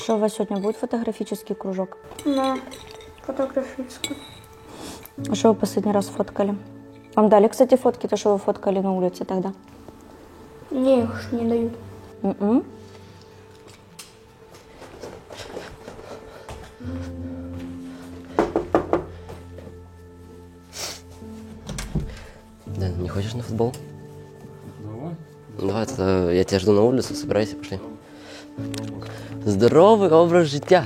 Что, у вас сегодня будет фотографический кружок? Да, фотографический. А что вы последний раз фоткали? Вам дали, кстати, фотки, то, что вы фоткали на улице тогда? Не, их ж не дают. Да, не хочешь на футбол? Давай, тогда я тебя жду на улице, собирайся, пошли. Здоровый образ життя.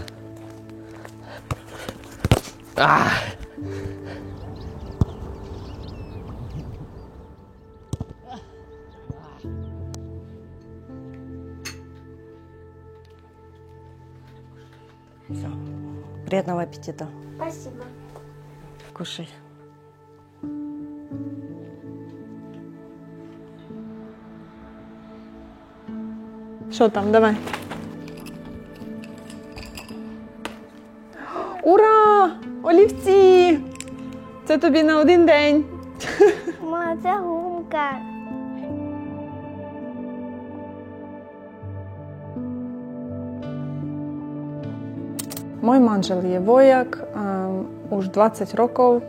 Все. Приятного аппетита. Спасибо. Кушай. Що там, давай. Ура! Олівці! Це тобі на один день. Мама, це гумка. Мой манжел є вояк, уж 20 років.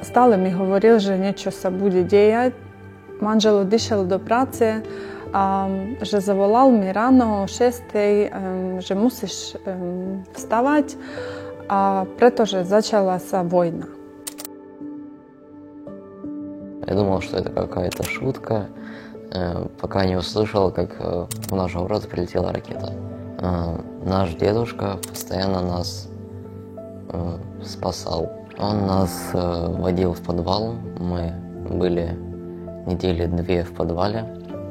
Stále mi hovoril, že niečo sa bude dejať. Manžel odišiel do práce a že zavolal mi ráno o 6, že musíš vstávať, a pretože začala sa vojna. Я думал, что это какая-то шутка, пока не услышал, как в наш город прилетела ракета. Наш дедушка постоянно нас спасал. Он нас водил в подвал, мы были недели 2 в подвале,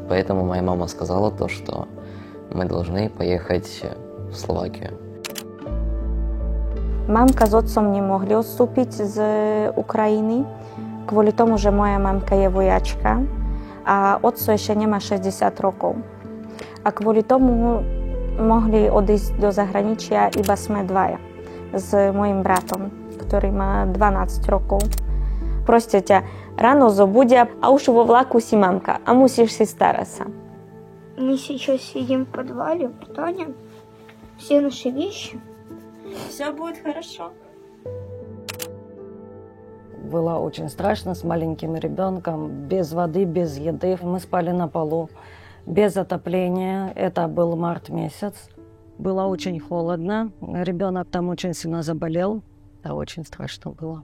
поэтому моя мама сказала то, что мы должны поехать в Словакию. Мамка з отцом не могли відступити з України, kvôli tomu, že moja mamka je vojačka a otco ešte nemá 60 rokov. A kvôli tomu mohli odísť do zahraničia iba sme dvaja s mojim bratom, ktorý má 12 rokov. Proste ťa ráno zobudia, a už vo vlaku si mamka, a musíš si starať sa. Мы сейчас сидим в подвале, Таня. Все наши вещи. Все будет хорошо. Было очень страшно с маленьким ребенком, без воды, без еды. Мы спали на полу, без отопления. Это был март месяц. Было очень холодно. Ребенок там очень сильно заболел. Да, очень страшно было.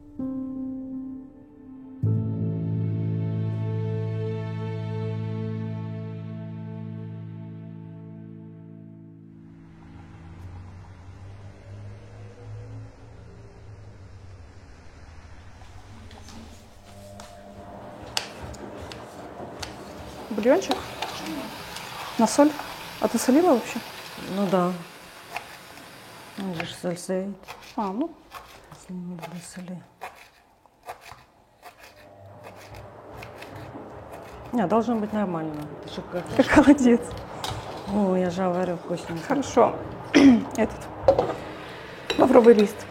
Бульончик? На соль? А ты солила вообще? Ну да. Он же соль стоит. Ну. Соли. Не, должно быть нормально. Ты же Как холодец. Ну, я же говорю, вкусненько. Хорошо. Этот. Лавровый лист.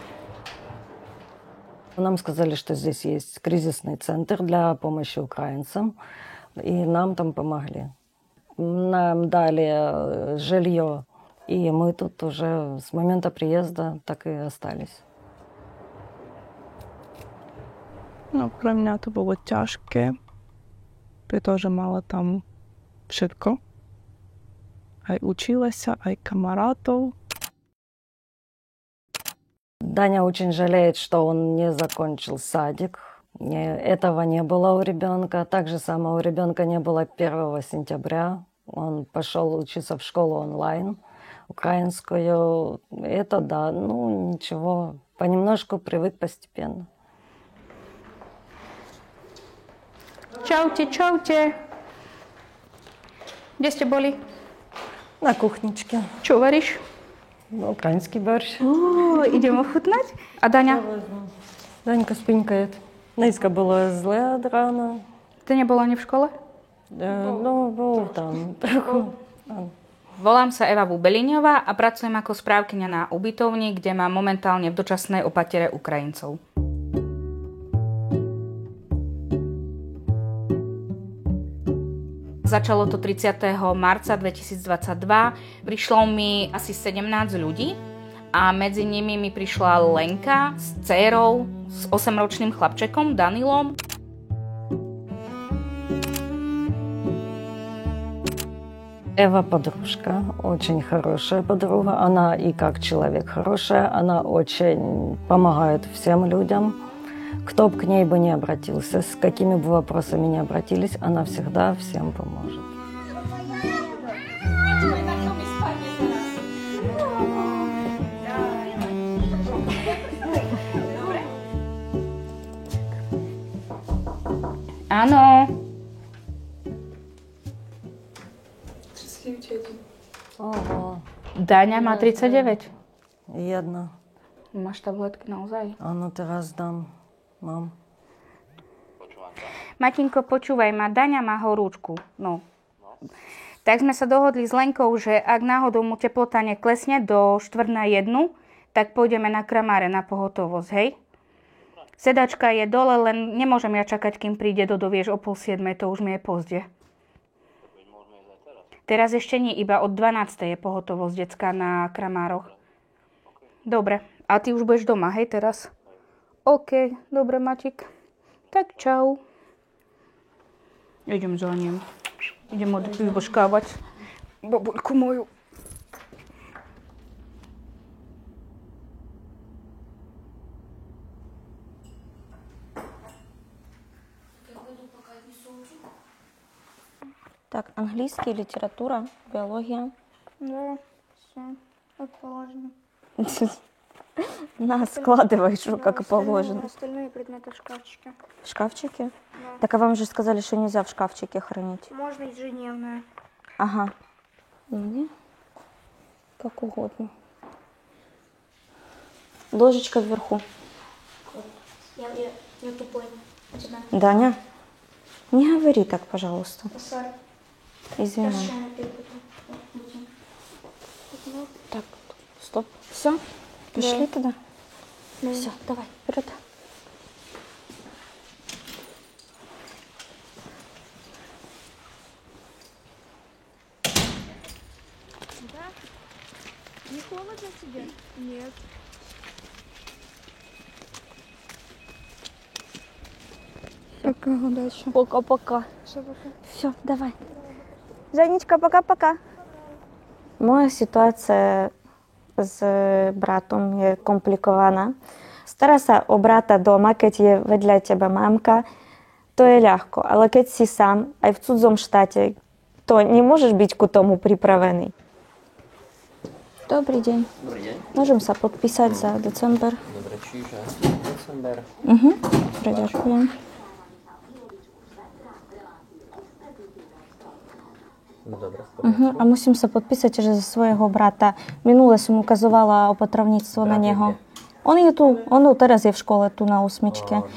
Нам сказали, что здесь есть кризисный центр для помощи украинцам. И нам там помогли. Нам дали жилье. И мы тут уже с момента приезда так и остались. Ну, про мене то було тяжке. Я теж мала там všetko. Aj училася, aj камаратов. Даня очень жалеет, что он не закончил садик. Этого не было у ребенка. Так же самое у ребенка не было 1 сентября. Он пошел учиться в школу онлайн, украинскую. Это да, ну ничего, понемножку привык постепенно. Čaute, čaute. Kde ste boli? На кухничке. Čo varíš? Украинский борщ. Idem ochutnať. A Daňa? Данька спинкает. Наиска была злая от рана. Ty nebola ani v škole? No, bol tam. Volám sa Eva Bubeliňová a pracujem ako správkyňa na ubytovni, kde mám momentálne v dočasnej opatere Ukrajincov. Začalo to 30. marca 2022. Prišlo mi asi 17 ľudí a medzi nimi mi prišla Lenka s dcérou, s 8-ročným chlapčekom Danilom. Эва подружка, очень хорошая подруга. Она и как человек хорошая, она очень помогает всем людям. Кто бы к ней бы не обратился, с какими бы вопросами не обратились, она всегда всем поможет. Áno. Ого, Daňa má 39. jedna. Máš tabletky naozaj? Áno, teraz dám. Mám. Matinko, počúvaj ma, Daňa má horúčku. No. Tak sme sa dohodli s Lenkou, že ak náhodou mu teplota neklesne do 1:45, tak pôjdeme na Kramáre na pohotovosť, hej? Sedačka je dole, len nemôžem ja čakať, kým príde Dodo, vieš, o 6:30, to už mi je pozde. Teraz ešte nie, iba od 12:00 je pohotovosť detská na Kramároch. Dobre, a ty už budeš doma, hej, teraz? OK, dobre, Matik. Tak čau. Idem za ním. Idem vybožkávať babuľku moju. Так, английский, литература, биология. Да, все, как положено. На, складывай, что как и положено. Остальные предметы в шкафчике. В шкафчике? Да. Так, а вам же сказали, что нельзя в шкафчике хранить. Можно ежедневное. Ага. Ну, как угодно. Ложечка вверху. Я тупой. У тебя. Даня, не говори так, пожалуйста. Сори. Извини. Так, стоп. Все? Пришли туда? Да. Все, давай, вперед. Не холодно тебе? Нет. Пока, удачи. Пока-пока. Все, пока. Все, давай. Женечка, пока-пока. Моя ситуація з братом є комплікована. Старайся о брата дома, keď je vedľa teba mamka, to je ľahko. Ale keď si sám, aj v cudzom štáte, to nemôžeš byť ku tomu pripravený. Dobrý deň. Dobrý deň. Môžem sa podpísať za december? Dobre, čiže december. Dobre, ďakujem. Dobre, A musím sa podpísať, že za svojho brata. Minule som ukazovala opatrovníctvo na Brat je neho. On je tu, on teraz je v škole, tu na 8.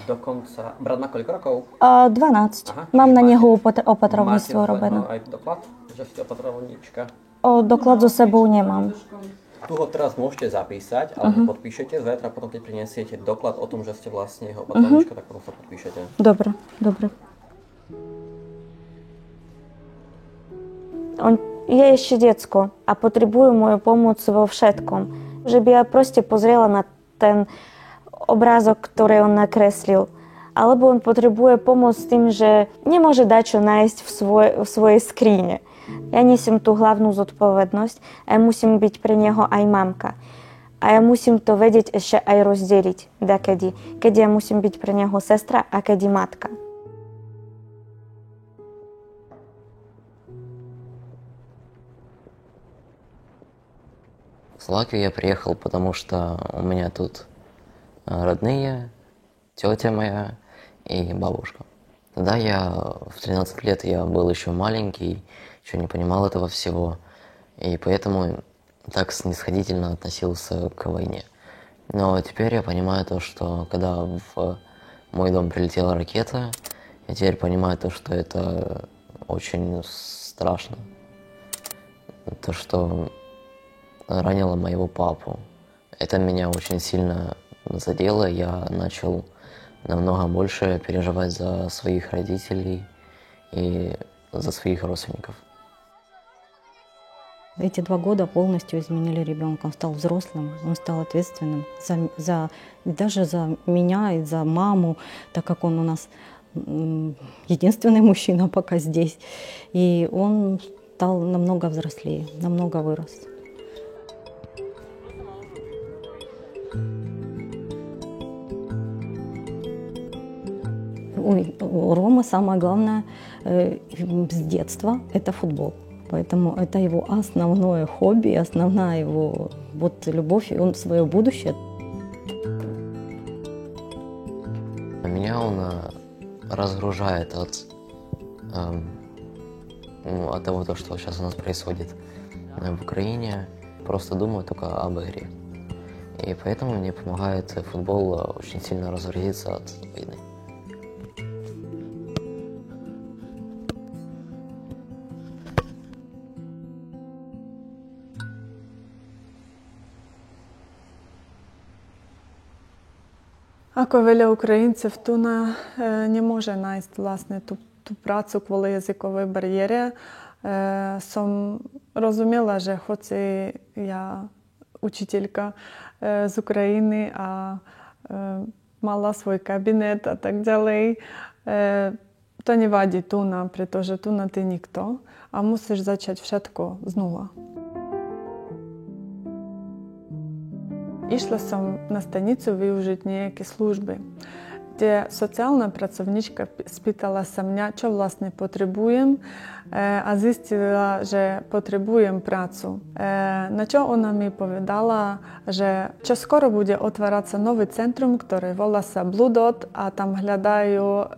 Dokonca, brat má koľko rokov? 12. Aha, Mám na máte- neho opatrovníctvo Máte robené. aj doklad, že ste opatrovníčka? Doklad so sebou nemám. Tu ho teraz môžete zapísať, ale podpíšete, zajtra potom keď prinesiete doklad o tom, že ste vlastne jeho opatrovníčka, tak potom sa podpíšete. Dobre, dobre. On je ešte decko a potrebuje moju pomoc vo všetkom. Že by ja proste pozrela na ten obrázok, ktorý on nakreslil. Alebo on potrebuje pomoc s tým, že nemôže dať čo nájsť v svojej skríne. Ja nesiem tú hlavnú zodpovednosť a ja musím byť pre neho aj mamka. A ja musím to vedieť ešte aj rozdeliť dakedy. Keď ja musím byť pre neho sestra a kedy matka. В Словакию я приехал, потому что у меня тут родные, тетя моя и бабушка. Тогда в 13 лет я был еще маленький, еще не понимал этого всего, и поэтому так снисходительно относился к войне. Но теперь я понимаю то, что когда в мой дом прилетела ракета, я теперь понимаю то, что это очень страшно. То, что ранило моего папу. Это меня очень сильно задело. Я начал намного больше переживать за своих родителей и за своих родственников. Эти 2 года полностью изменили ребенка. Он стал взрослым, он стал ответственным даже за меня и за маму, так как он у нас единственный мужчина пока здесь. И он стал намного взрослее, намного вырос. У Ромы самое главное с детства – это футбол. Поэтому это его основное хобби, основная его любовь, и он свое будущее. Меня он разгружает от того, что сейчас у нас происходит в Украине. Просто думаю только об игре. И поэтому мне помогает футбол очень сильно разгрузиться от войны. Ako veľa Ukrajincev tu не може nájsť vlastne tú prácu kvôli jazykovej bariére, som rozumela, že hoci ja učiteľka z Ukrajiny a mala svoj kabinet a tak ďalej, to nevadí tu, pretože tu ty nikto a musíš začať všetko znova. Išla som na stanicu využiť nejaké služby, kde sociálna pracovníčka spýtala sa mňa, čo vlastne potrebujem a zistila, že potrebujem prácu. Na čo ona mi povedala, že čoskoro bude otvárať sa nový centrum, ktoré volá sa Blue Dot a tam hľadajú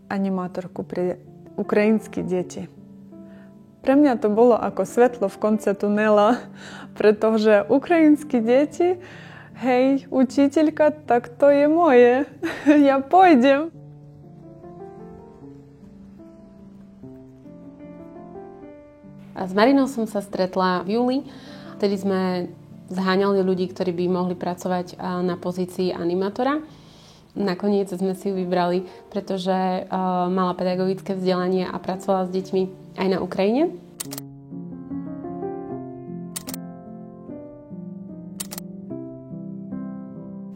animátorku pre ukrajinské deti. Pre mňa to bolo ako svetlo v konce tunela, pretože ukrajinské deti, hej, učiteľka, tak to je moje, ja pôjdem. S Marinou som sa stretla v júli, vtedy sme zháňali ľudí, ktorí by mohli pracovať na pozícii animátora. Nakoniec sme si ju vybrali, pretože mala pedagogické vzdelanie a pracovala s deťmi aj na Ukrajine.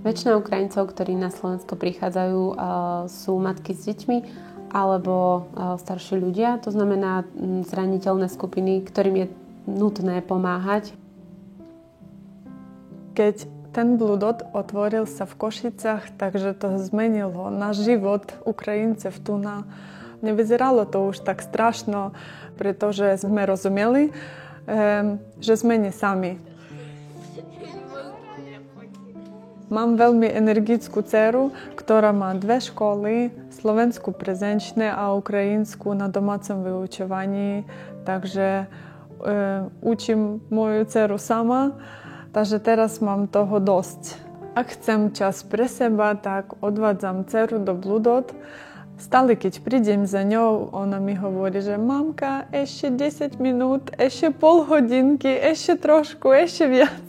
Väčšina Ukrajincov, ktorí na Slovensko prichádzajú, sú matky s deťmi alebo starší ľudia, to znamená zraniteľné skupiny, ktorým je nutné pomáhať. Keď ten Blue Dot otvoril sa v Košicach, takže to zmenilo náš život Ukrajincev tu na. Nevyzeralo to už tak strašno, pretože sme rozumeli, že sme nie sami. Mám veľmi energickú dceru, ktorá má 2 školy, slovenskú prezenčné a ukrajinskú na domácom vyučovaní, takže učím moju dceru sama, takže teraz mám toho dosť. Ak chcem čas pre seba, tak odvádzam dceru do Blue Dot. Stále, keď prídem za ňou, ona mi hovorí, že mamka, ešte 10 minút, ešte pol hodinky, ešte trošku, ešte viac.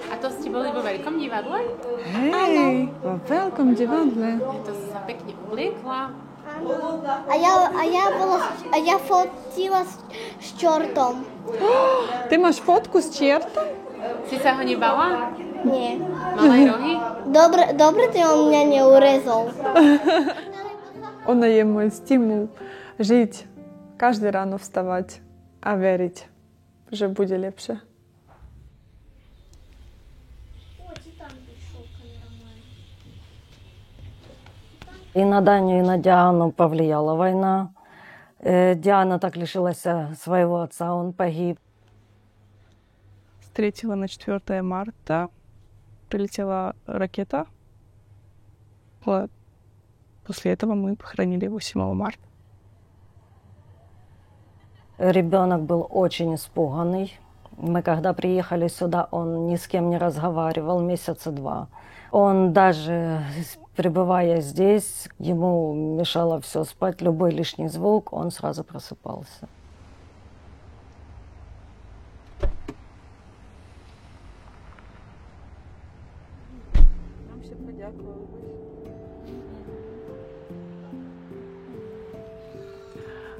A to ste boli vo veľkom divadle? Hej, vo veľkom divadle. To si sa pekne obliekla. A ja fotila s čortom. Ty máš fotku s čiertom? Si sa ho nebala? Nie. Mal aj rohy? Dobre, ty on mňa neurezol. Ona je môj stimul žiť, každé ráno vstavať a veriť, že bude lepšie. И на Даню, и на Диану повлияла война. Диана так лишилась своего отца, он погиб. С 3 на 4 марта прилетела ракета. После этого мы похоронили его 7 марта. Ребенок был очень испуганный. Мы когда приехали сюда, он ни с кем не разговаривал месяца 2. Он даже, пребывая здесь, ему мешало все спать, любой лишний звук, он сразу просыпался.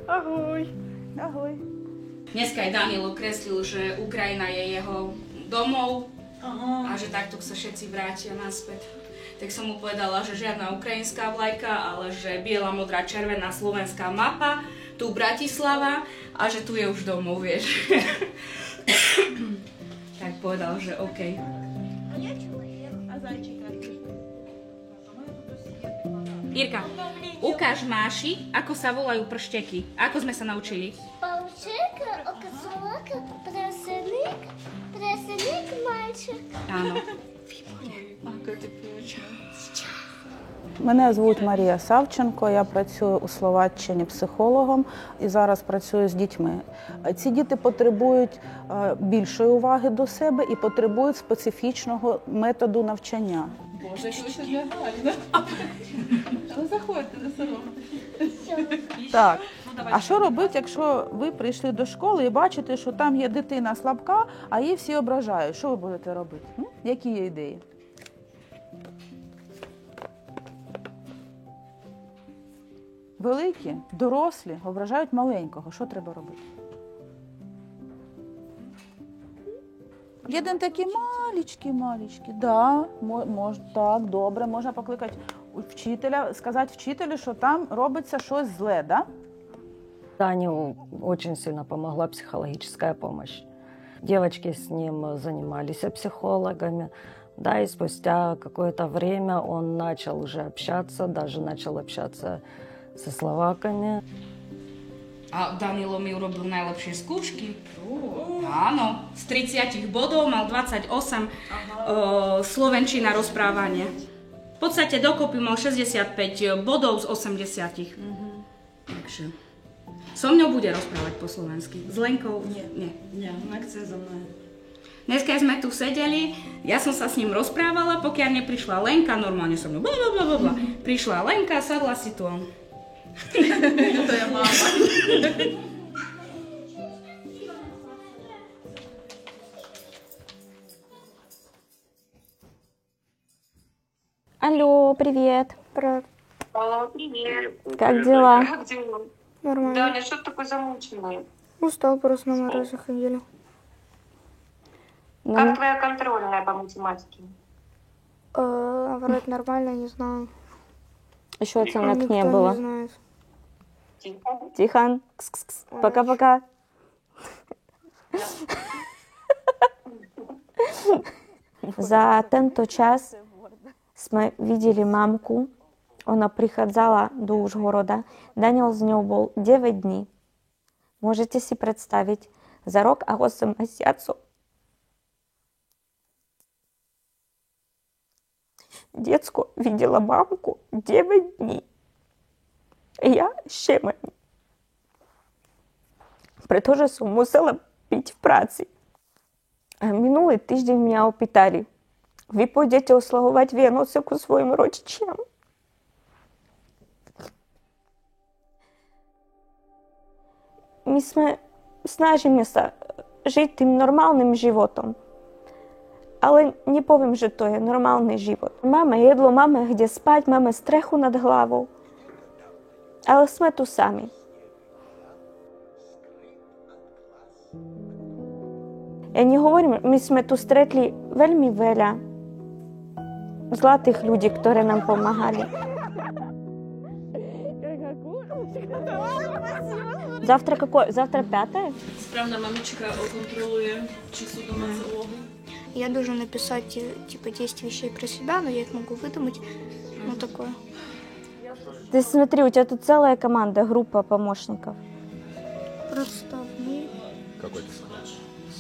Ahoj. Ahoj. Dneska aj Danilo kreslil, že Ukrajina je jeho domov a že takto sa všetci vrátia naspäť. Tak som mu povedala, že žiadna ukrajinská vlajka, ale že biela, modrá, červená slovenská mapa, tu Bratislava a že tu je už domov, vieš. Tak povedal, že OK. Irka, ukáž Máši, ako sa volajú pršteky. Ako sme sa naučili? Павчик, окосолок, прасеник, мальчик. Áno. Мене звуть Марія Савченко, я працюю у Словаччині психологом і зараз працюю з дітьми. Ці діти потребують більшої уваги до себе і потребують специфічного методу навчання. Боже, що це для гарно. Заходьте, не соромтесь. Так, а що робити, якщо ви прийшли до школи і бачите, що там є дитина слабка, а її всі ображають? Що ви будете робити? Які є ідеї? Великі, дорослі ображають маленького. Що треба робити? Один такий малічкий. Да, так, добре, можна покликати вчителя, сказати вчителю, що там робиться щось зле, да? Даню очень сильно помогла психологическая помощь. Девочки с ним занимались психологами. Да, и спустя какое-то время он начал уже общаться, даже начал общаться со словаками. A Danilo mi urobil najlepšie skúšky. Áno, z 30 bodov mal 28 slovenčina rozprávanie. V podstate dokopy mal 65 bodov z 80. Takže so mňou bude rozprávať po slovensky. S Lenkou? Nie. Nechce so mnou. Dneska sme tu sedeli, ja som sa s ním rozprávala, pokiaľ neprišla Lenka, normálne so mnou blablabla. Prišla Lenka, sadla si tu. To je mama. Алло, привет. Алло, привет. Как дела? Как дела? Нормально. Даня, что ты такой замученный? Устал просто на морозе ходили. Ну, Как твоя контрольная по математике? Вроде нормально, не знаю. еще оценок Никто не было. не знает. Тихо. Тихон, кс-кс-кс. Пока-пока. За tento čas sme videli mamku. Ona prichádzala do Užhoroda. Daniel s ňou bol 9 dní. Môžete si predstaviť, za rok a 8 mesiacov. Детсько видела мамку 9 днів. Я ще мені. Pretože som musela byť v práci. A minulý týždeň mňa opýtali, vy pôjdete oslavovať Vianoce ku svojim rodičiam? Snažíme sa žiť tým normálnym životom. Ale nepoviem, že to je normálny život. Máme jedlo, máme kde spať, máme strechu nad hlavou. Ale sme tu sami. Ja nehovorím, my sme tu stretli veľmi veľa zlatých ľudí, ktoré nám pomáhali. Завтра какое? Завтра 5? Správna mamička kontroluje, či sú domáce úlohy. Я должен написать типа 10 вещей про себя, но я их могу выдумать. Ну такое. Ты смотри, у тебя тут целая команда, группа помощников. Проставные. Какой ты сказал?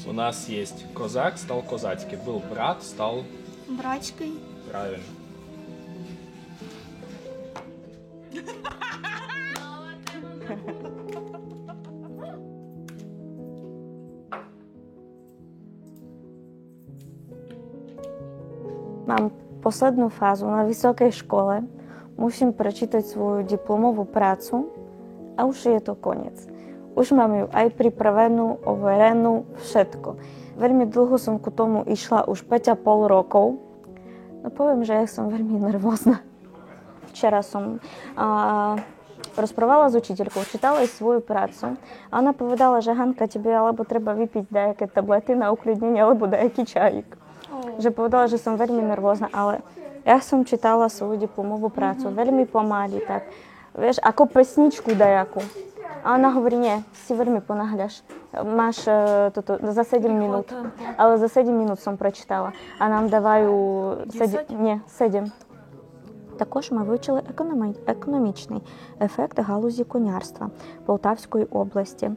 У нас есть козак, стал козацкий. Был брат, стал Братской. правильно. Mám poslednú fázu na vysokej škole. Musím prečítať svoju diplomovú prácu a už je to koniec. Už mám ju aj pripravenú, overenú, všetko. Veľmi dlho som ku tomu išla, už 5,5 rokov. No poviem, že ja som veľmi nervózna. Včera som Розпровала з учителькою, читала й свою працю. А вона повідала, що Ганка, тобі або треба випити деякі таблети на укліднення, або деякий чайик. Вже повідала, що сам вельми нервозна, але я сам читала свою дипломову працю, вельми помалі, так. Віж, ако песничку деяку. А вона говорить, ні, всі вельми понагляш. Маєш за 7 минут. Але за 7 минут сам прочитала. А нам даваю 7. Також ми вивчили економічний ефект галузі конярства Полтавської області.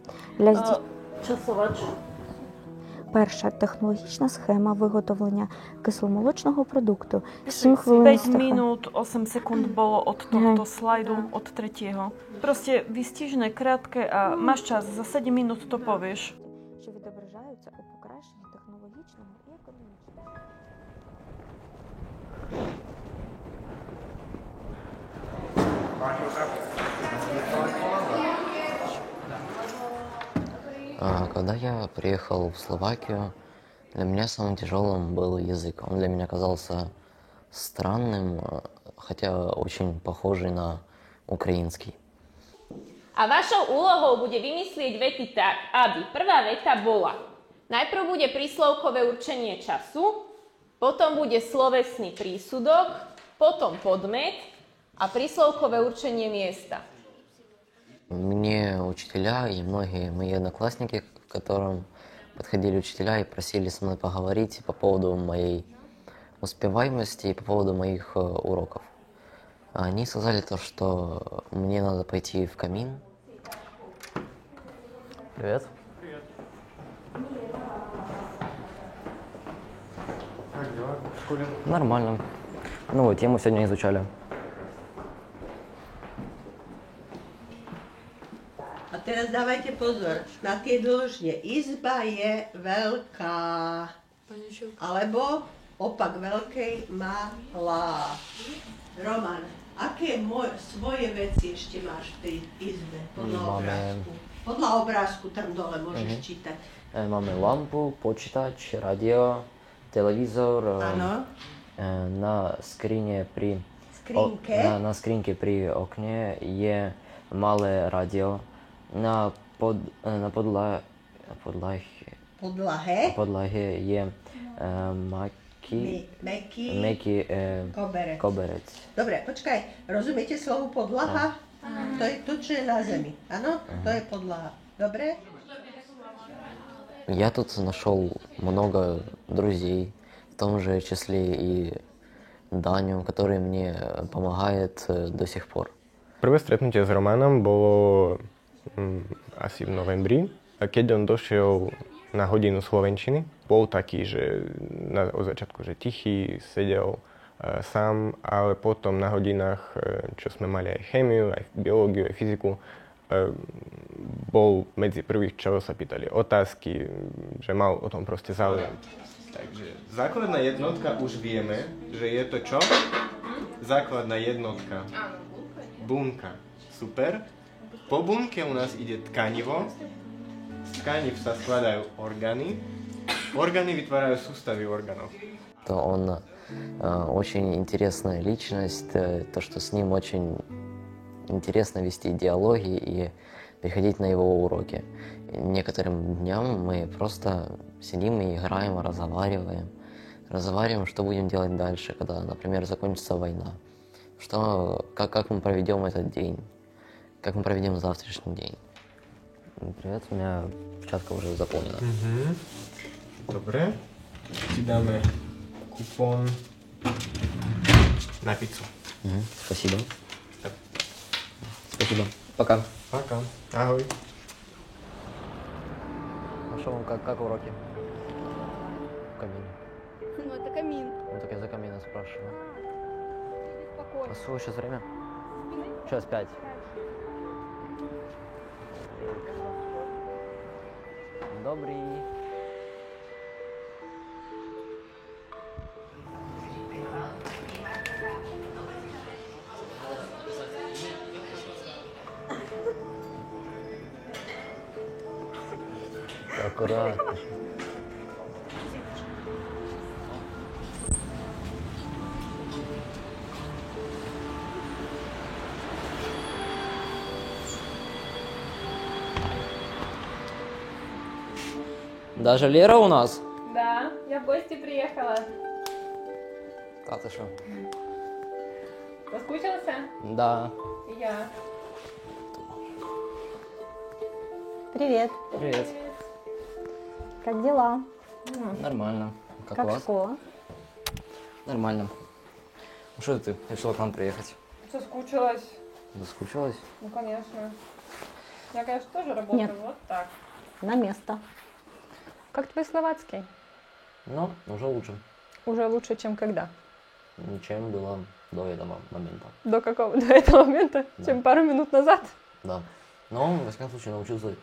Перша технологічна схема виготовлення кисломолочного продукту. 7 хвилин 5 стиху. minút 8 sekúnd bolo od tohto slajdu, od tretieho. Proste vystižné, krátke a máš čas, za 7 minút to povieš. Що відображаються у покращенні технологічного і економічного. Когда я приехал в Словакию, для меня самым тяжелым был язык. Он для меня казался странным, хотя очень похожий на украинский. A vašou úlohou bude vymyslieť vety tak, aby prvá veta bola: najprv bude príslovkové určenie času, potom bude slovesný prísudok, potom podmet a príslovkové určenie miesta. Мне учителя и многие мои одноклассники, к которым подходили учителя и просили со мной поговорить по поводу моей успеваемости и по поводу моих уроков. Они сказали то, что мне надо пойти в камин. Привет. Привет. Как дела в школе? Нормально. Новую тему сегодня изучали. A teraz dávajte pozor na tie dĺžne. Izba je veľká. Alebo opak veľkej malá. Roman, aké svoje veci ešte máš v tej izbe podľa obrázku? Podľa obrázku tam dole môžeš čítať. Máme lampu, počítač, radio, televízor. Áno. Na skrinke pri na skrinke pri okne je malé radio. Na podlahe je mäkký koberec. Dobre, počkaj, rozumiete slovu podlaha? To je to, čo je na zemi. Áno? To je podlaha. Dobre? Я тут нашел много друзей, в том же числе и Даню, который мне помогает до сих пор. Prvé stretnutie s Romanom bolo asi v novembri, keď on došiel na hodinu slovenčiny. Bol taký, že od začiatku, že tichý, sedel sám, ale potom na hodinách, čo sme mali aj chémiu, aj biológiu, aj fyziku, bol medzi prvých, čo sa pýtali otázky, že mal o tom proste záujem. Takže základná jednotka už vieme, že je to čo? Základná jednotka. Bunka. Super. Po bunke u nás ide tkanivo. Z tkaniv sa skladajú orgány. Orgány vytvárajú sústavy orgánov. То он очень интересная личность, то, что с ним очень интересно вести диалоги и приходить на его уроки. Некоторым дням мы просто сидим и играем, разговариваем, что будем делать дальше, когда, например, закончится война. Как мы проведем этот день, как мы проведем завтрашний день. Привет, у меня печатка уже заполнена. Dobre, ti dáme kupón na pizzu. Спасибо. Спасибо. Пока. Пока. Ahoj. А что вам, как уроки? В камине. Ну, это камин. Ну, так я за камина спрашиваю. Спокойно. А сколько сейчас время? Час 5. Добрый. Аккуратно. Даже Лера у нас? Да, я в гости приехала. А ты что? Соскучился? Да. И я. Привет. Привет. Как дела? Нормально. Как у Как вас? школа? Нормально. Ну что ты решила к нам приехать? Соскучилась. Заскучилась? Ну, конечно. Я, конечно, тоже работаю Нет. вот так. На место. Как твой словацкий? Ну, уже лучше, Уже лучше, чем когда? чем было до этого момента. До какого? До этого момента? Да. Чем пару минут назад? Да. Но, во всяком случае, научился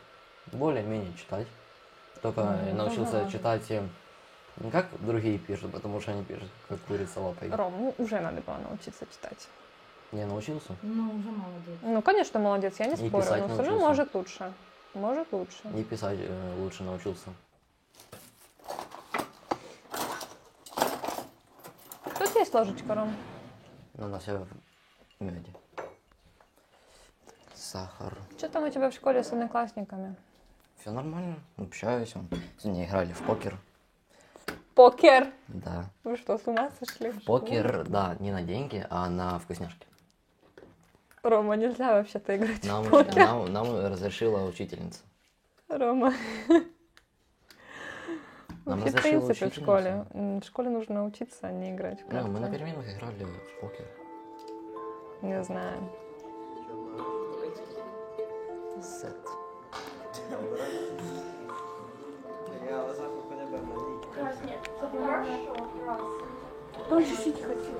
более-менее читать. Только я научился читать не как другие пишут, потому что они пишут, как курица лапой. Ром, ну уже надо было научиться читать. Не научился? Ну, уже молодец. Ну, конечно, молодец, я не И спорю, писать но все равно научился. может лучше. Может лучше. И писать лучше научился. Тут есть ложечка, Ром? Надо все в меде. Сахар. Что там у тебя в школе с одноклассниками? Все нормально, общаюсь. Сегодня играли в покер. Покер! Да. Вы что, с ума сошли? Покер, да, не на деньги, а на вкусняшки. Рома, нельзя вообще-то играть Нам, в покер. нам разрешила учительница. Рома. Нам Вообще, в разрешила принципе, в школе. учительница. В школе нужно научиться, а не играть в Ну, карты. мы на переменах играли в покер. Не знаю. Сет. Больше сидеть хочу.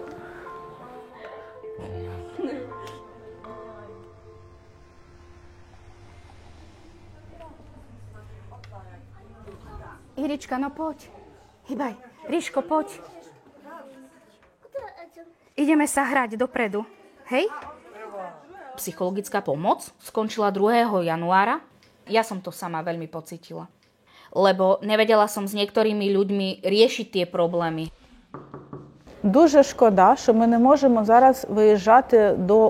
Irička, no poď. Hýbaj. Ríško, poď. Ideme sa hrať dopredu. Hej? Psychologická pomoc skončila 2. januára. Ja som to sama veľmi pocítila. Lebo nevedela som s niektorými ľuďmi riešiť tie problémy. Дуже шкода, що ми не можемо зараз виїжджати до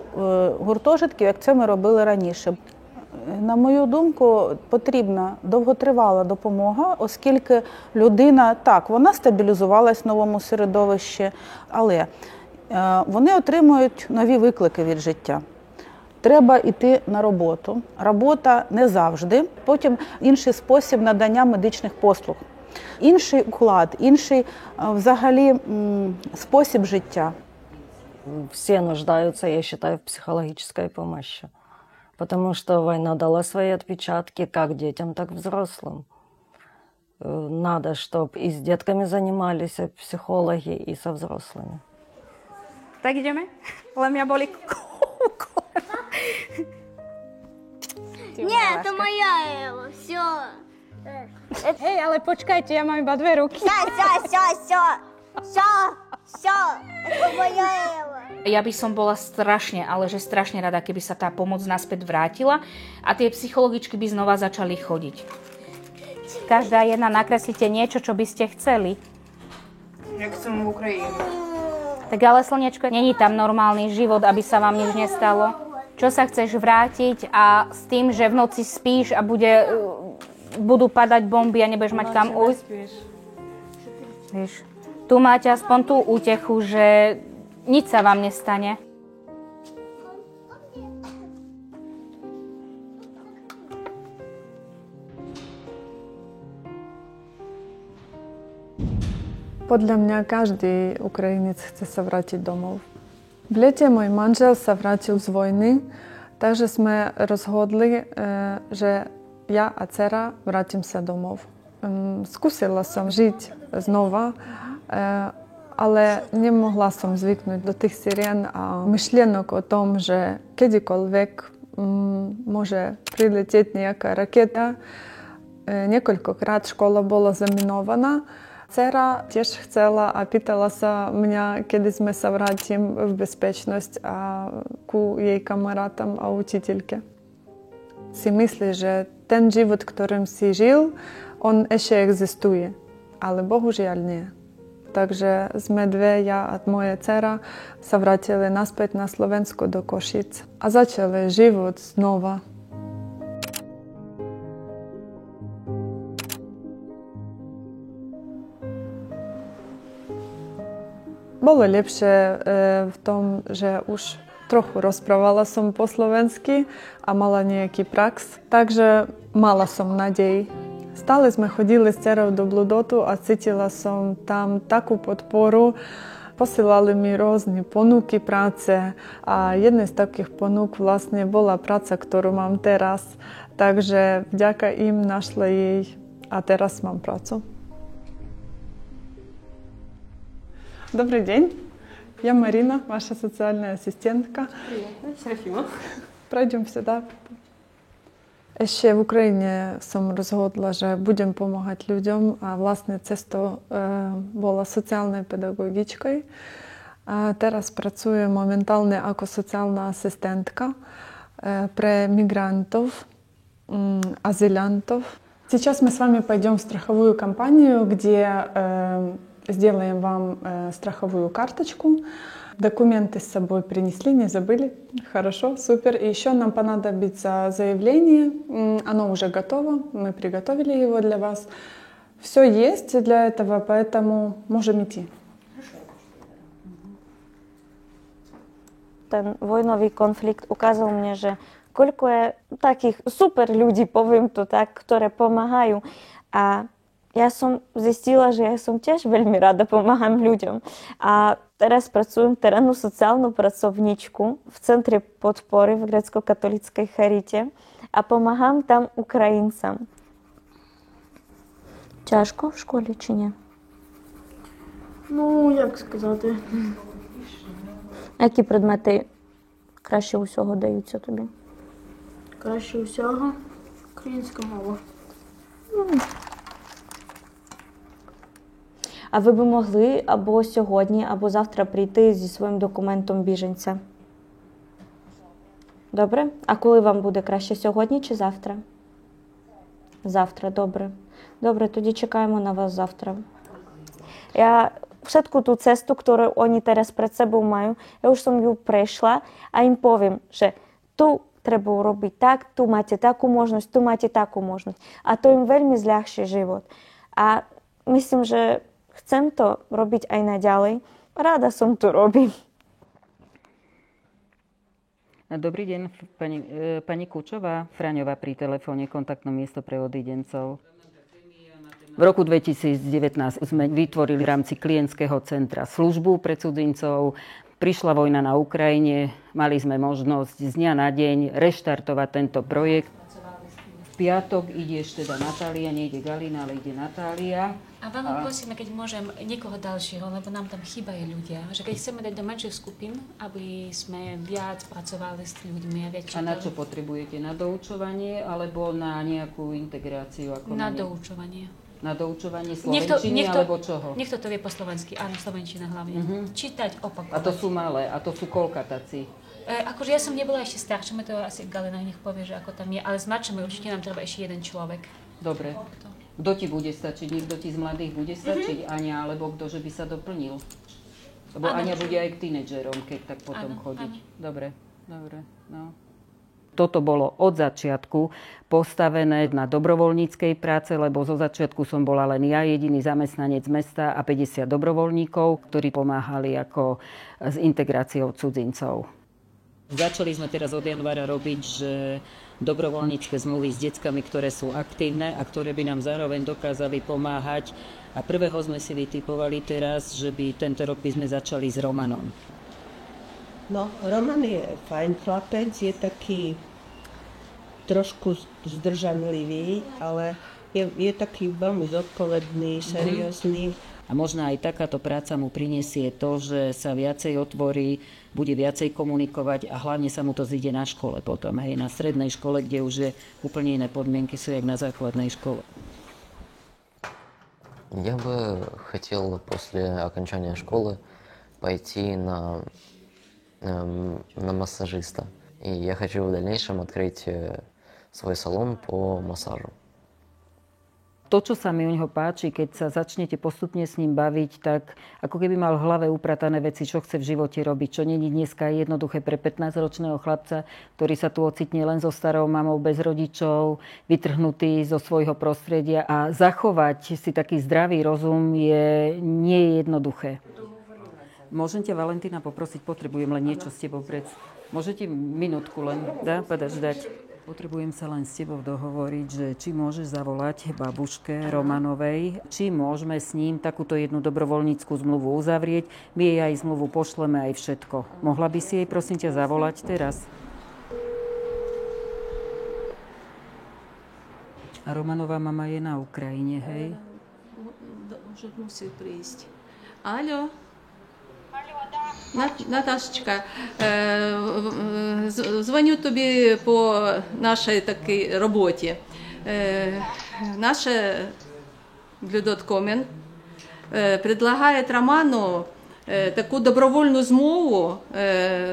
гуртожитків, як це ми робили раніше. На мою думку, потрібна довготривала допомога, оскільки людина, так, вона стабілізувалась в новому середовищі, але вони отримують нові виклики від життя. Треба йти на роботу. Робота не завжди. Потім інший спосіб надання медичних послуг. Інший уклад, інший взагалі спосіб життя. Все нуждаются, я считаю, в психологической помощи. Потому что война дала свои отпечатки как детям, так и взрослым. Надо, чтобы и с детками занимались и психологи, и со взрослыми. Tak ideme? Len mňa boli Не, это моя Эва, все. Hej, ale počkajte, ja mám iba 2 ruky. Все, это моя Эва. Ja by som bola strašne, ale že strašne rada, keby sa tá pomoc naspäť vrátila a tie psychologičky by znova začali chodiť. Každá jedna nakreslite niečo, čo by ste chceli. Ja chcem v Ukrajinu. Tak ale slnečko, není tam normálny život, aby sa vám nič nestalo. Čo sa chceš vrátiť a s tým, že v noci spíš a budú padať bomby a nebudeš mať kam ujsť? Víš, tu máte aspoň tú útechu, že nič sa vám nestane. Podľa mňa každý Ukrajinec chce sa vrátiť domov. V lete môj manžel sa vrátil z vojny, takže sme rozhodli, že ja a dcera vrátim sa domov. Skúsila som žiť znova, ale nemohla som zvyknúť do tých sirien a myšlienok o tom, že kedykoľvek môže priletieť nejaká raketa. Niekoľkokrát škola bola zaminovaná. Dcera tiež chcela a pýtala sa mňa, kedy sme sa vrátim v bezpečnosť a ku jej kamarátam a učiteľke. Si myslí, že ten život, ktorým si žil, on ešte existuje, ale bohužiaľ nie. Takže sme dve, ja a moja dcera, sa vrátili naspäť na Slovensko do Košic a začali život znova. Bolo lepšie v tom, že už trochu rozprávala som po slovensky a mala nejaký prax, takže mala som nádej. Stále sme chodili s dcerou do Bludotu a cítila som tam takú podporu. Posílali mi rôzne ponuky práce a jedna z takých ponúk vlastne bola práca, ktorú mám teraz. Takže vďaka im našla jej a teraz mám prácu. Dobrý deň. Я Марина, ваша социальная ассистентка. Приятно, Серафима. Пройдем сюда. Ešte v Ukrajine som rozhodla, že budem pomáhať ľuďom a vlastne cestou bola sociálnej pedagogičkou. A teraz pracujem momentálne ako sociálna asistentka pre migrantов, азилянтов. Сейчас мы с вами пойдем в страховую компанию, где сделаем вам страховую карточку. Документы с собой принесли, не забыли? Хорошо, супер. И еще нам понадобится заявление. Оно уже готово, мы приготовили его для вас. Все есть для этого, поэтому можем идти. Ten vojnový konflikt ukázal mne, že koľko je takých super ľudí, poviem to tak, ktoré pomáhajú. A ja som zistila, že ja som tiež veľmi rada pomáham ľuďom. A teraz pracujem terénnu sociálnu pracovníčku v Centre podpory v grécko-katolíckej charite a pomáham tam Ukrajincам. Тяжко в школі чи ні? Ну, як сказати. Які предмети краще усього даються тобі? Краще всього українська мова. А ви б могли або сьогодні, або завтра прийти зі своїм документом біженця? Добре? А коли вам буде краще, сьогодні чи завтра? Завтра, добре. Добре, тоді чекаємо на вас завтра. Ja všetku tú cestu, ktorú oni teraz pred sebou majú, ja už som ju prešla a im poviem, že tu treba urobiť tak, tu máte takú možnosť, tu máte takú možnosť. A to im veľmi zľahší život. A myslím, že chcem to robiť aj naďalej. Rada som to robím. Dobrý deň, pani Kučová, Fraňová pri telefóne, kontaktné miesto pre odídencov. V roku 2019 sme vytvorili v rámci klientského centra službu pre cudzincov. Prišla vojna na Ukrajine, mali sme možnosť z dňa na deň reštartovať tento projekt. V piatok ideš teda Natália, nejde Galina, ale ide Natália. A veľmi prosíme, keď môžem, niekoho ďalšieho, lebo nám tam chýbajú ľudia. Že keď chceme dať do menších skupín, aby sme viac pracovali s ľuďmi a viac čítali. A na čo potrebujete? Na doučovanie alebo na nejakú integráciu? Ako na doučovanie. Na doučovanie slovenčiny alebo čoho? Niekto to vie po slovensky, áno, slovenčina hlavne. Čítať, opakovať. A to sú malé, a to sú koľkatáci? Akože ja som nebola ešte staršia, to asi Galina nech povie, že ako tam je, ale s mladšími určite nám treba ešte jeden človek. Dobre. Kto ti bude stačiť? Niekto ti z mladých bude stačiť? Ania, alebo kto, že by sa doplnil? Lebo Ania bude aj k tínedžerom, keď tak potom chodiť. Dobre, no. Toto bolo od začiatku postavené na dobrovoľníckej práce, lebo zo začiatku som bola len ja, jediný zamestnanec mesta a 50 dobrovoľníkov, ktorí pomáhali ako s integráciou cudzincov. Začali sme teraz od januára robiť, že dobrovoľnícke zmluvy s deckami, ktoré sú aktívne a ktoré by nám zároveň dokázali pomáhať. A prvého sme si vytipovali teraz, že by tento rok by sme začali s Romanom. No, Roman je fajn chlapec, je taký trošku zdržanlivý, ale je taký veľmi zodpovedný, seriózny. A možno aj takáto práca mu prinesie to, že sa viacej otvorí, bude viacej komunikovať a hlavne sa mu to zíde na škole potom, hej, na strednej škole, kde už je úplne iné podmienky sú, jak на základnej школе. Я бы хотел после окончания школы пойти на массажиста. И я хочу в дальнейшем открыть свой салон по массажу. To, čo sa mi u neho páči, keď sa začnete postupne s ním baviť, tak ako keby mal v hlave upratané veci, čo chce v živote robiť, čo není dneska jednoduché pre 15-ročného chlapca, ktorý sa tu ocitne len so starou mamou, bez rodičov, vytrhnutý zo svojho prostredia a zachovať si taký zdravý rozum nie je jednoduché. Môžem ťa, Valentína, poprosiť? Potrebujem len niečo s tebou Môžete minútku len, podať? Potrebujem sa len s tebou dohovoriť, že či môžeš zavolať babuške Romanovej, či môžeme s ním takúto jednu dobrovoľníckú zmluvu uzavrieť. My jej aj zmluvu pošleme, aj všetko. Mohla by si jej, prosím ťa, zavolať teraz? A Romanová mama je na Ukrajine, hej? Už musí prísť. Алло. Наташечка, дзвоню тобі по нашій такій роботі. Наша Глюдоткомен предлагає Роману таку добровольну змову,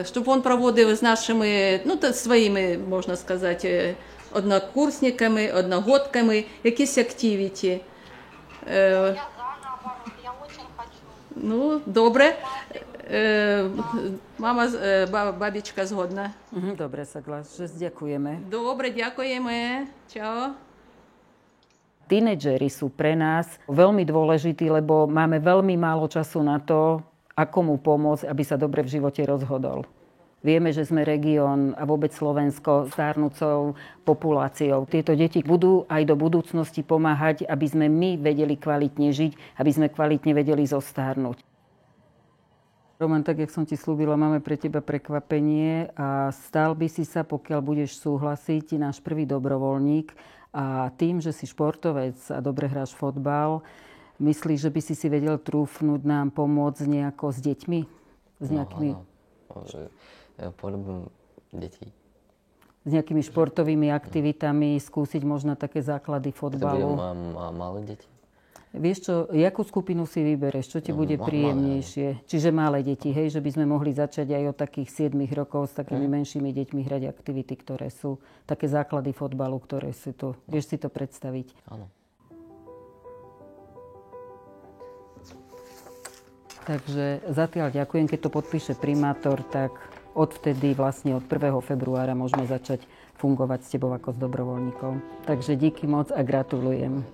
щоб він проводив з нашими, своїми, можна сказати, однокурсниками, одногодками, якісь активіті. Добре. Mama, babička zhodná. Dobre, že ďakujeme. Dobre, ďakujeme. Čau. Tínedžeri sú pre nás veľmi dôležití, lebo máme veľmi málo času na to, ako mu pomôcť, aby sa dobre v živote rozhodol. Vieme, že sme región a vôbec Slovensko stárnúcou populáciou. Tieto deti budú aj do budúcnosti pomáhať, aby sme my vedeli kvalitne žiť, aby sme kvalitne vedeli zostárnuť. Roman, tak jak som ti slúbila, máme pre teba prekvapenie a stal by si sa, pokiaľ budeš súhlasiť, náš prvý dobrovoľník. A tým, že si športovec a dobre hráš fotbal, myslíš, že by si si vedel trúfnuť nám pomôcť nejako s deťmi? S nejakými... Poľubujem detí. S nejakými športovými aktivitami, skúsiť možno také základy fotbalu. Mám malé deti. Vieš čo, jakú skupinu si vybereš? Čo ti bude príjemnejšie? Čiže malé deti, hej? Že by sme mohli začať aj od takých 7 rokov s takými menšími deťmi hrať aktivity, ktoré sú také základy fotbalu, ktoré sú tu. Vieš si to predstaviť? Áno. Takže zatiaľ ďakujem, keď to podpíše primátor, tak odvtedy vlastne od 1. februára môžeme začať fungovať s tebou ako s dobrovoľníkom. Takže díky moc a gratulujem.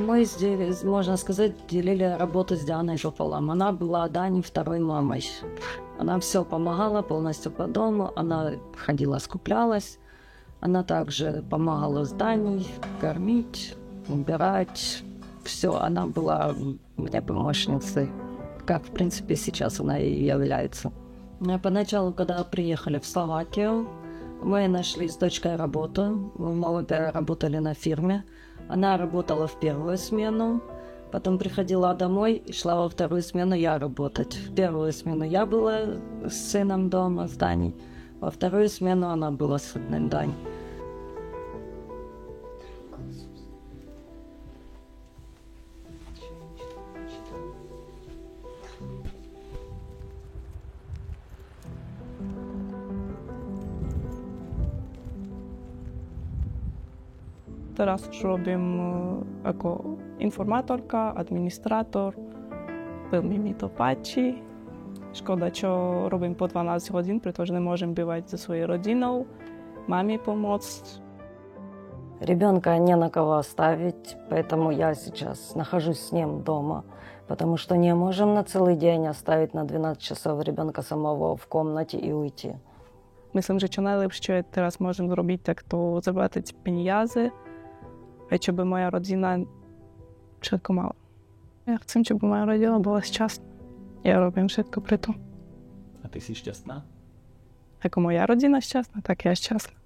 Мы здесь, можно сказать, делили работу с Дианой Жополом. Она была Дане второй мамой. Она все помогала полностью по дому. Она ходила, скуплялась. Она также помогала с Даней кормить, убирать. Все, она была мне помощницей. Как, в принципе, сейчас она и является. Поначалу, когда приехали в Словакию, мы нашли с дочкой работу. Мы обе работали на фирме. Она работала в первую смену, потом приходила домой и шла во вторую смену я работать. В первую смену я была с сыном дома, с Даней. Во вторую смену она была с сыном Даней. Teraz už robím ako informátorka, administrátor. Veľmi mi to páči. Škoda, čo robím po 12 hodín, pretože nemôžem bývať so svojou rodinou. Маме помочь. Ребенка не на кого оставить, поэтому я сейчас нахожусь с ним дома, потому что не можем на целый день оставить на 12 часов ребенка самого в комнате и уйти. Myslím, že čo najlepšie, čo teraz môžem zrobiť, tak to zaplatiť peniaze, aj čo by moja rodina všetko mala. Ja chcem, čo by moja rodina bola šťastná. Ja robím všetko preto. A ty si šťastná? Ako moja rodina šťastná, tak ja šťastná.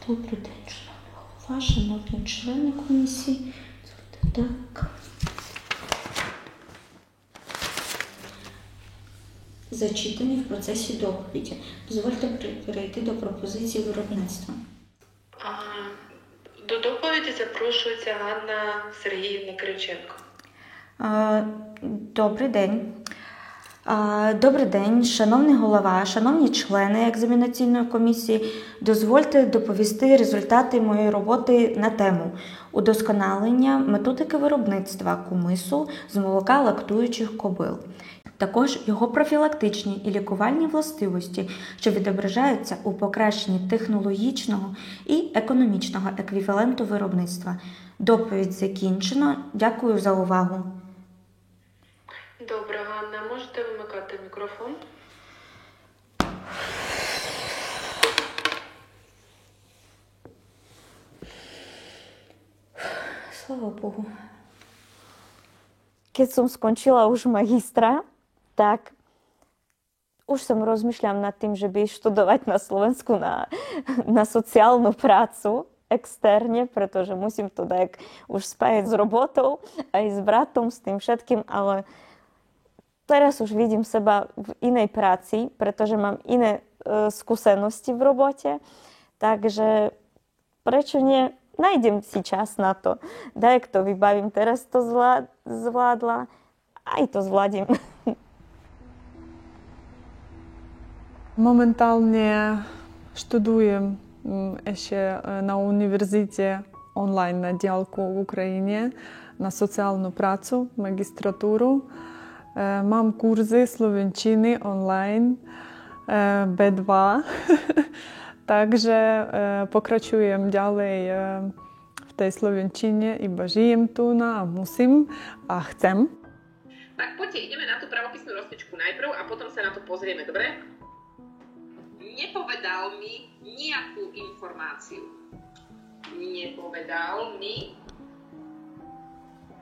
Добрий день, шановні члени комісії. Так. Зачитані в процесі доповіді. Дозвольте перейти до пропозиції виробництва. До доповіді запрошується Ганна Сергіївна Кириченко. Добрий день. Добрий день, шановний голова, шановні члени екзаменаційної комісії. Дозвольте доповісти результати моєї роботи на тему удосконалення методики виробництва кумису з молока лактуючих кобил. Також його профілактичні і лікувальні властивості, що відображаються у покращенні технологічного і економічного еквіваленту виробництва. Доповідь закінчено. Дякую за увагу. Добре, Ганна, можете вимикати мікрофон? Слава Богу. Keď som skončila už magistra, tak už som rozmýšľam nad tým, že by študovať na Slovensku na sociálnu prácu externe, pretože musím to tak už spájať s robotou, aj s bratom, s tým všetkým, ale teraz už vidím seba v inej práci, pretože mám iné skúsenosti v robote, takže prečo nie? Nájdem si čas na to. Daj, to vybavím. Teraz to zvládla. Aj to zvládim. Momentálne študujem ešte na univerzite online na diaľku v Ukrajine na sociálnu prácu, magistratúru. Mám kurzy slovenčiny online B2. Takže pokračujem ďalej v tej slovenčine, iba žijem tu a musím a chcem. Tak poďte, ideme na tú pravopisnú rozcvičku najprv a potom sa na to pozrieme, dobre? Nepovedal mi nejakú informáciu. Nepovedal mi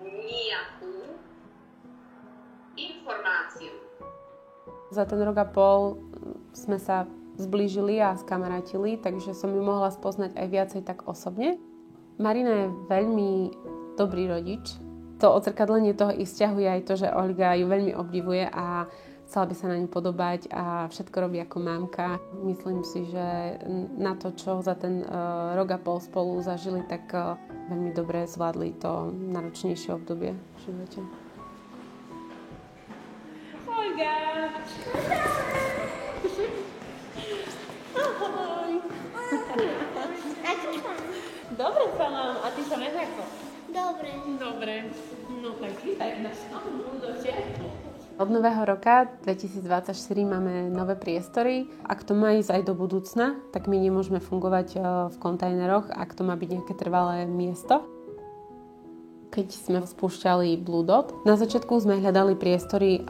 nejakú informáciu. Za ten rok a pol sme sa zblížili a skamarátili, takže som ju mohla spoznať aj viacej tak osobne. Marina je veľmi dobrý rodič. To odzrkadlenie toho i vzťahuje aj to, že Olga ju veľmi obdivuje a chcela by sa na ňu podobať a všetko robí ako mamka. Myslím si, že na to, čo za ten rok a pol spolu zažili, tak veľmi dobre zvládli to náročnejšie obdobie v živote. Olga! Dobre sa mám, a ty sa máš ako? Dobre. Dobre, no tak vítaj na svojom budote. Od nového roka 2024 máme nové priestory. Ak to má ísť aj do budúcna, tak my nemôžeme fungovať v kontajneroch, ak to má byť nejaké trvalé miesto. Keď sme spúšťali Blue Dot, na začiatku sme hľadali priestory,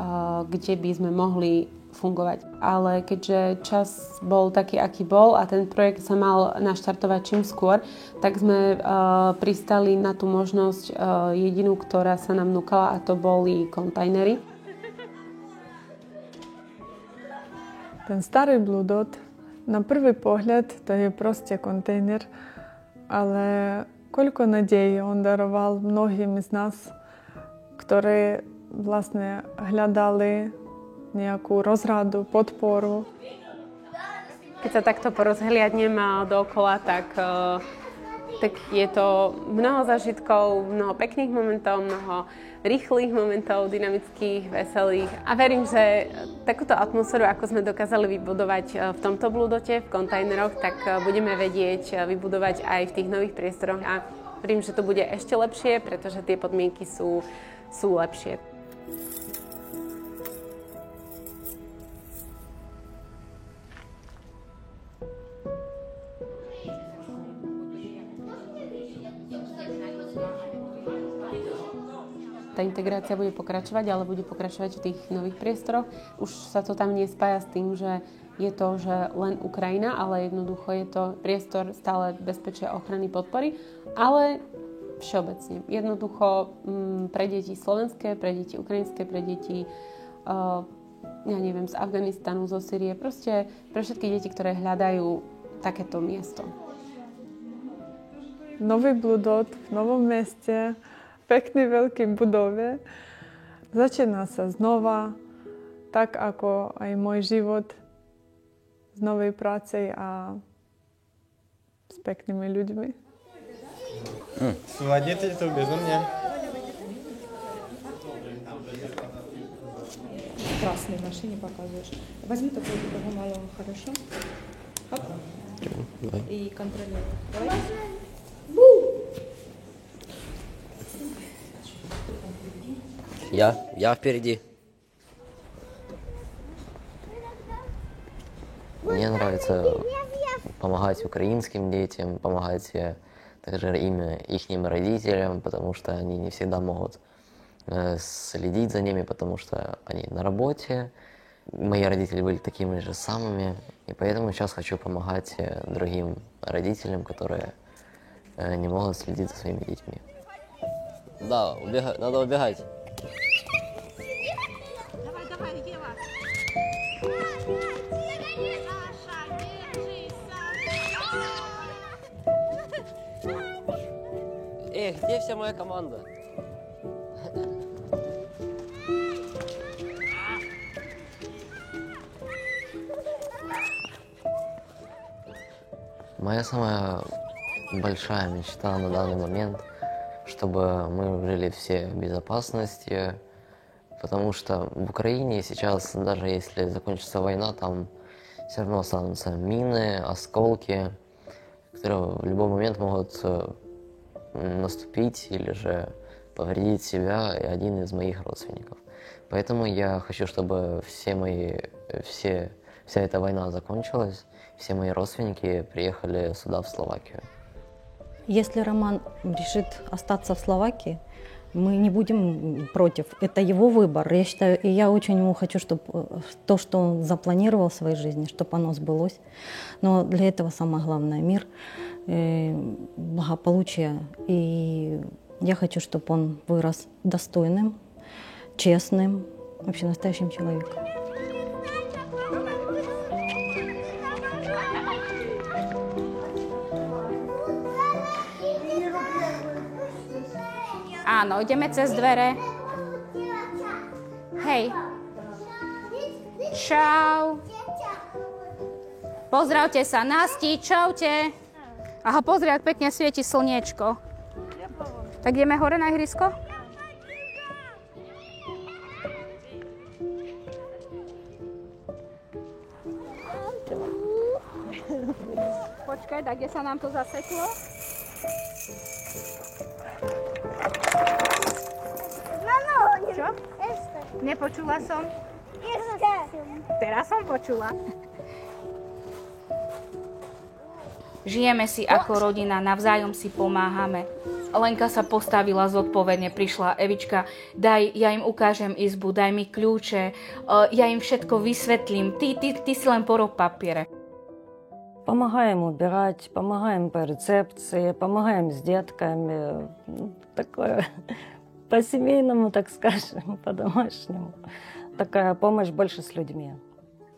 kde by sme mohli fungovať. Ale keďže čas bol taký, aký bol a ten projekt sa mal naštartovať čím skôr, tak sme pristali na tú možnosť jedinú, ktorá sa nám núkala, a to boli kontajnery. Ten starý Blue Dot, na prvý pohľad to je proste kontejner, ale koľko nadejí on daroval mnohým z nás, ktorí vlastne hľadali nejakú rozradu, podporu. Keď sa takto porozhliadnem dookola, tak je to mnoho zážitkov, mnoho pekných momentov, mnoho rýchlych momentov, dynamických, veselých. A verím, že takúto atmosféru, ako sme dokázali vybudovať v tomto Blue Dote, v kontajneroch, tak budeme vedieť vybudovať aj v tých nových priestoroch. A verím, že to bude ešte lepšie, pretože tie podmienky sú lepšie. Tá integrácia bude pokračovať, ale bude pokračovať v tých nových priestoroch. Už sa to tam nespája s tým, že je to že len Ukrajina, ale jednoducho je to priestor stále bezpečia, ochrany, podpory, ale všeobecne. Jednoducho pre deti slovenské, pre deti ukrajinské, pre deti z Afganistanu, zo Sýrie, proste pre všetky deti, ktoré hľadajú takéto miesto. Nový Blue Dot v novom meste, pekný veľký budove. Začína sa znova, tak ako aj môj život z novej práce a s peknými ľuďmi. Сводите to безумne. красный в машине показываешь. Возьми такого малого, хорошо? Хоп. Давай. И контролируй. Давай. Я впереди. Мне нравится помогать украинским детям, помогать также их родителям, потому что они не всегда могут следить за ними, потому что они на работе. Мои родители были такими же самыми, и поэтому сейчас хочу помогать другим родителям, которые не могут следить за своими детьми. Да, надо убегать. Где вся моя команда? Моя самая большая мечта на данный момент, чтобы мы жили все в безопасности, потому что в Украине сейчас, даже если закончится война, там все равно останутся мины, осколки, которые в любой момент могут наступить или же повредить себя и один из моих родственников. Поэтому я хочу, чтобы вся эта война закончилась, все мои родственники приехали сюда, в Словакию. Если Роман решит остаться в Словакии, мы не будем против. Это его выбор. Я считаю, и я очень ему хочу, чтобы то, что он запланировал в своей жизни, чтобы оно сбылось. Но для этого самое главное — мир, благополучие. И я хочу, чтобы он вырос достойным, честным, вообще настоящим человеком. Áno, ideme cez dvere. Hej. Čau. Pozdravte sa, Nasti, čaute. Aha, pozri, ak pekne svieti slniečko. Tak ideme hore na ihrisko? Počkaj, tak kde sa nám to zaseklo? Čo? Nepočula som? Teraz som počula. Žijeme si ako rodina, navzájom si pomáhame. Lenka sa postavila zodpovedne, prišla: Evička, ja im ukážem izbu, daj mi kľúče, ja im všetko vysvetlím, ty si len porob papiere. Помогаем убирать, помогаем по рецепции, помогаем с детками. Такое по-семейному, так скажем, по-домашнему. Такая помощь больше с людьми.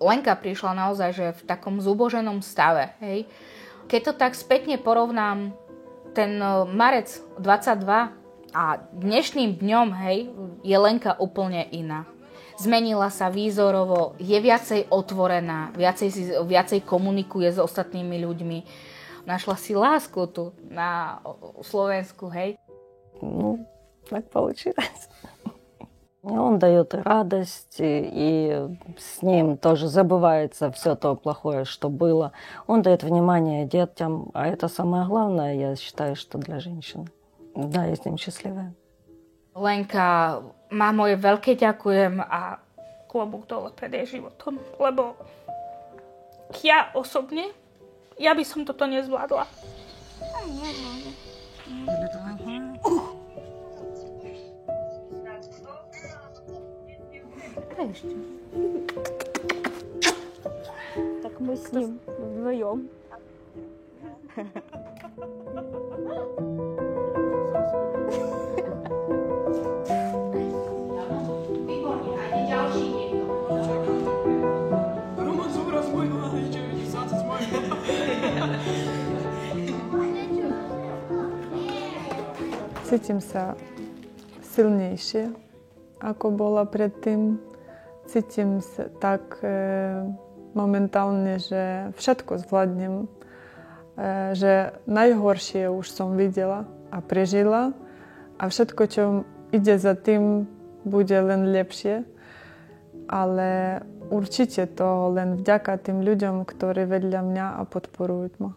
Lenka prišla naozaj že v takom zuboženom stave. Hej. Keď to tak spätne porovnám, ten marec 22 a dnešným dňom, hej, je Lenka úplne iná. Zmenila sa výzorovo, je viacej otvorená, viacej komunikuje s ostatnými ľuďmi. Našla si lásku tu na Slovensku, hej. Ну, так получилось. Он дает радость, и с ним тоже забывается все то плохое, что было. Он дает внимание детям, а это самое главное, я считаю, что для женщины. Да, я с ним счастливая. Lenka má moje veľké ďakujem a klobúk dole pred jej životom, lebo ja osobne, ja by som toto nezvládla. Ešte. Tak my s ním vdvojom. Cítim sa silnejšie, ako bola predtým. Cítim sa tak momentálne, že všetko zvládnem, že najhoršie už som videla a prežila a všetko, čo ide za tým, bude len lepšie. ale určite to len vďaka tým ľuďom, ktorí vedľa mňa a podporujú ma.